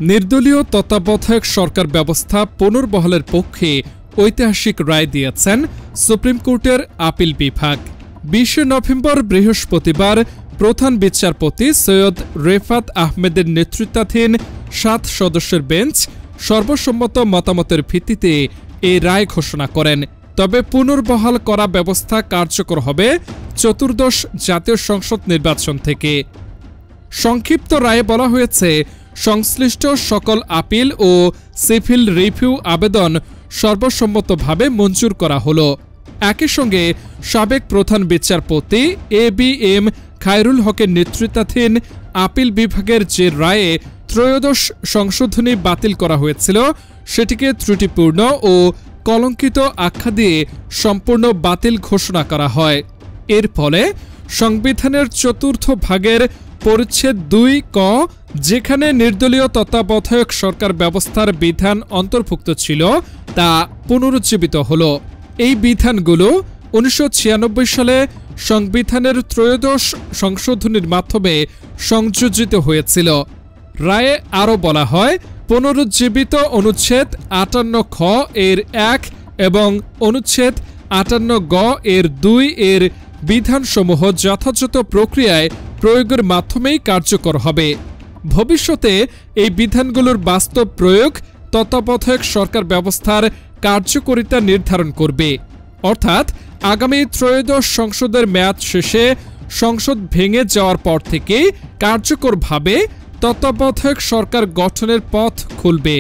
নির্দলীয় তত্ত্বাবধায়ক সরকার ব্যবস্থা পুনর্বহালের পক্ষে ঐতিহাসিক রায় দিয়েছেন সুপ্রিম কোর্টের আপিল বিভাগ। 20 নভেম্বর বৃহস্পতিবার প্রধান বিচারপতি সৈয়দ রেফাত আহমেদের নেতৃত্বাধীন 7 সদস্যের বেঞ্চ সর্বসম্মত মতামতের ভিত্তিতে এই রায় ঘোষণা করেন। তবে পুনর্বহাল করা ব্যবস্থা কার্যকর হবে চতুর্দশ জাতীয় সংসদ নির্বাচন থেকে। সংক্ষিপ্ত রায়ে বলা হয়েছে, সংশ্লিষ্ট সকল আপিল ও সিভিল রিভিউ আবেদন সর্বসম্মতভাবে মঞ্জুর করা হলো। একই সঙ্গে সাবেক প্রধান বিচারপতি ABM খায়রুল হকের নেতৃত্বাধীন আপিল বিভাগের যে রায়ে ত্রয়োদশ সংশোধনী বাতিল করা হয়েছিল সেটিকে ত্রুটিপূর্ণ ও কলঙ্কিত আখ্যা দিয়ে সম্পূর্ণ বাতিল ঘোষণা করা হয়। এর ফলে সংবিধানের চতুর্থ ভাগের পরিচ্ছেদ 2 ক, যেখানে নির্দলীয় তত্ত্বাবধায়ক সরকার ব্যবস্থার বিধান অন্তর্ভুক্ত ছিল, তা পুনরুজ্জীবিত হল। এই বিধানগুলো 1996 সালে সংবিধানের ত্রয়োদশ সংশোধনীর মাধ্যমে সংযোজিত হয়েছিল। রায়ে আরও বলা হয়, পুনরুজ্জীবিত অনুচ্ছেদ 58 খ এর 1 এবং অনুচ্ছেদ 58 গ এর 2 এর বিধানসমূহ যথাযথ প্রক্রিয়ায় প্রয়োগের মাধ্যমেই কার্যকর হবে। ভবিষ্যতে এই বিধানগুলোর বাস্তব প্রয়োগ তত্ত্বাবধায়ক সরকার ব্যবস্থার কার্যকারিতা নির্ধারণ করবে। অর্থাৎ আগামী ত্রয়োদশ সংসদের মেয়াদ শেষে সংসদ ভেঙে যাওয়ার পর থেকে কার্যকরভাবে তত্ত্বাবধায়ক সরকার গঠনের পথ খুলবে।